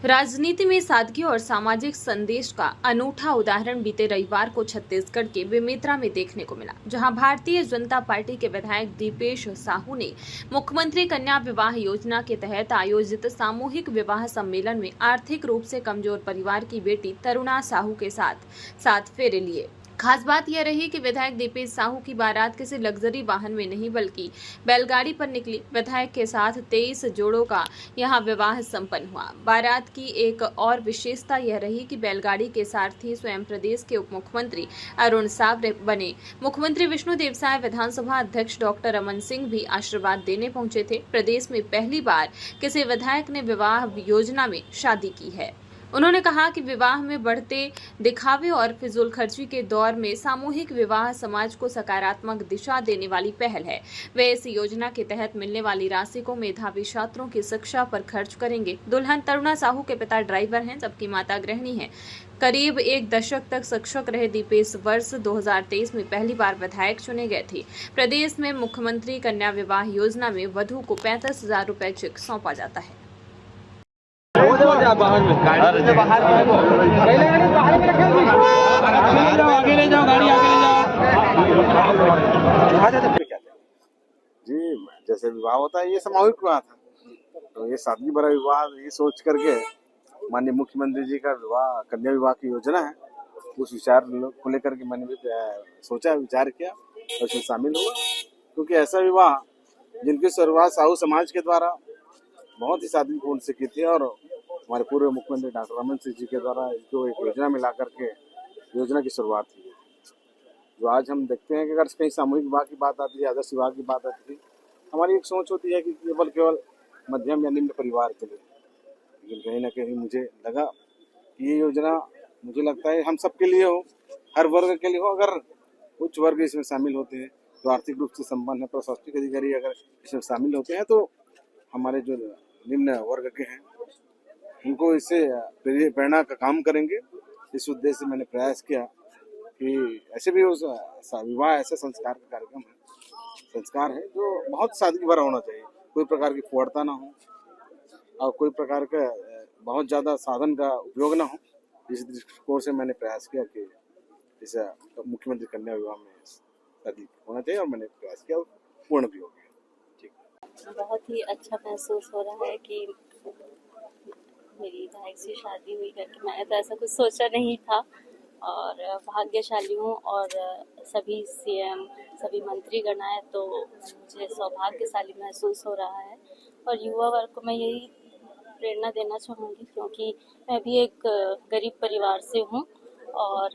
राजनीति में सादगी और सामाजिक संदेश का अनूठा उदाहरण बीते रविवार को छत्तीसगढ़ के बेमेतरा में देखने को मिला, जहां भारतीय जनता पार्टी के विधायक दीपेश साहू ने मुख्यमंत्री कन्या विवाह योजना के तहत आयोजित सामूहिक विवाह सम्मेलन में आर्थिक रूप से कमजोर परिवार की बेटी तरुणा साहू के साथ फेरे लिए। खास बात यह रही कि विधायक दीपेश साहू की बारात किसी लग्जरी वाहन में नहीं बल्कि बैलगाड़ी पर निकली। विधायक के साथ 23 जोड़ों का यहां विवाह संपन्न हुआ। बारात की एक और विशेषता यह रही कि बैलगाड़ी के सारथी स्वयं प्रदेश के उप मुख्यमंत्री अरुण साव बने। मुख्यमंत्री विष्णुदेव साय, विधानसभा अध्यक्ष डॉक्टर रमन सिंह भी आशीर्वाद देने पहुंचे थे। प्रदेश में पहली बार किसी विधायक ने विवाह योजना में शादी की है। उन्होंने कहा कि विवाह में बढ़ते दिखावे और फिजूल खर्ची के दौर में सामूहिक विवाह समाज को सकारात्मक दिशा देने वाली पहल है। वे इस योजना के तहत मिलने वाली राशि को मेधावी छात्रों की शिक्षा पर खर्च करेंगे। दुल्हन तरुणा साहू के पिता ड्राइवर हैं, जबकि माता गृहिणी हैं। करीब एक दशक तक शिक्षक रहे दीपेश वर्ष 2023 में पहली बार विधायक चुने गए थे। प्रदेश में मुख्यमंत्री कन्या विवाह योजना में वधू को 35,000 रुपए चेक सौंपा जाता है। आगे ले जाओ गाड़ी आगे ले जाओ। जी, जैसे विवाह होता है ये सामूहिक विवाह था, तो ये सादगी भरा विवाह ये सोच करके माननीय मुख्यमंत्री जी का विवाह कन्या विवाह की योजना है, उस विचार को लेकर के मैंने भी सोचा, विचार किया और उसमें शामिल हुआ। क्योंकि ऐसा विवाह जिनकी शुरुआत साहू समाज के द्वारा बहुत ही सादगीपूर्ण से की थी और हमारे पूर्व मुख्यमंत्री डॉक्टर रमन सिंह जी के द्वारा इसको एक योजना में ला करके योजना की शुरुआत हुई। जो आज हम देखते हैं कि अगर कहीं सामूहिक विवाह की बात आती है, आदर्श विवाह की बात आती है, हमारी एक सोच होती है कि केवल मध्यम या निम्न परिवार के लिए। लेकिन कहीं ना कहीं मुझे लगा कि ये योजना मुझे लगता है हम सबके लिए हो, हर वर्ग के लिए हो। अगर उच्च वर्ग इसमें शामिल होते हैं, जो आर्थिक रूप से संपन्न है, प्रशासनिक अधिकारी अगर इसमें शामिल होते हैं, तो हमारे जो निम्न वर्ग के हैं उनको इससे प्रेरणा का काम करेंगे। इस उद्देश्य से मैंने प्रयास किया कि ऐसे भी उस विवाह ऐसे संस्कार का कार्यक्रम है, संस्कार है जो बहुत सादगी भरा होना चाहिए। कोई प्रकार की फुहड़ता ना हो और कोई प्रकार का बहुत ज़्यादा साधन का उपयोग ना हो। इस दृष्टिकोण से मैंने प्रयास किया कि इस मुख्यमंत्री कन्या विवाह में शादी होना चाहिए और मैंने प्रयास किया, पूर्ण भी हो गया। ठीक, बहुत ही अच्छा महसूस हो रहा है कि मेरी विधायक से शादी हुई करके। मैंने तो ऐसा कुछ सोचा नहीं था और भाग्यशाली हूँ। और सभी सीएम, सभी मंत्रीगण आए तो मुझे सौभाग्यशाली महसूस हो रहा है। और युवा वर्ग को मैं यही प्रेरणा देना चाहूँगी, क्योंकि मैं भी एक गरीब परिवार से हूँ और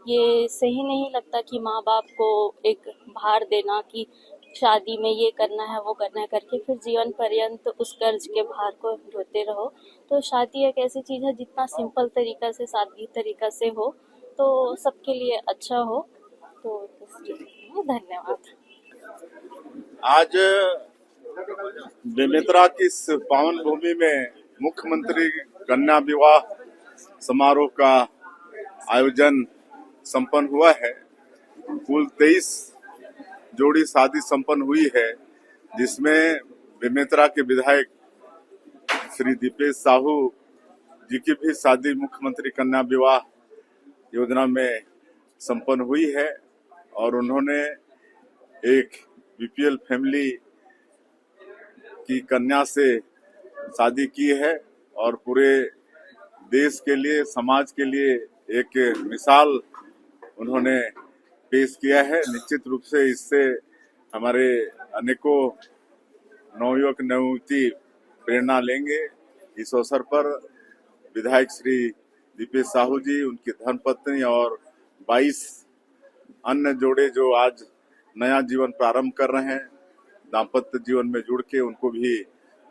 ये सही नहीं लगता कि माँ बाप को एक भार देना कि शादी में ये करना है वो करना है करके फिर जीवन पर्यंत उस कर्ज के भार को ढोते रहो। तो शादी एक ऐसी चीज़ है जितना सिंपल तरीका से, सादगी तरीका से हो तो सबके लिए अच्छा हो। तो धन्यवाद। आज बेमेतरा की इस पावन भूमि में मुख्यमंत्री कन्या विवाह समारोह का आयोजन संपन्न हुआ है। कुल 23 जोड़ी शादी संपन्न हुई है, जिसमें बेमेतरा के विधायक श्री दीपेश साहू जी की भी शादी मुख्यमंत्री कन्या विवाह योजना में संपन्न हुई है और उन्होंने एक बीपीएल फैमिली की कन्या से शादी की है और पूरे देश के लिए, समाज के लिए एक मिसाल उन्होंने पेश किया है। निश्चित रूप से इससे हमारे अनेकों नवयुवक नवयुवती प्रेरणा लेंगे। इस अवसर पर विधायक श्री दीपेश साहू जी, उनकी धर्मपत्नी और 22 अन्य जोड़े जो आज नया जीवन प्रारंभ कर रहे हैं, दाम्पत्य जीवन में जुड़ के, उनको भी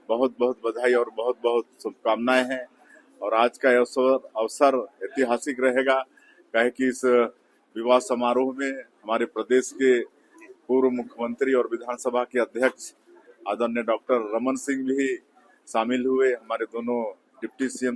बहुत बहुत बधाई और बहुत बहुत शुभकामनाएं हैं। और आज का अवसर ऐतिहासिक रहेगा, कहे कि इस विवाह समारोह में हमारे प्रदेश के पूर्व मुख्यमंत्री और विधानसभा के अध्यक्ष आदरणीय डॉक्टर रमन सिंह भी शामिल हुए। हमारे दोनों डिप्टी सीएम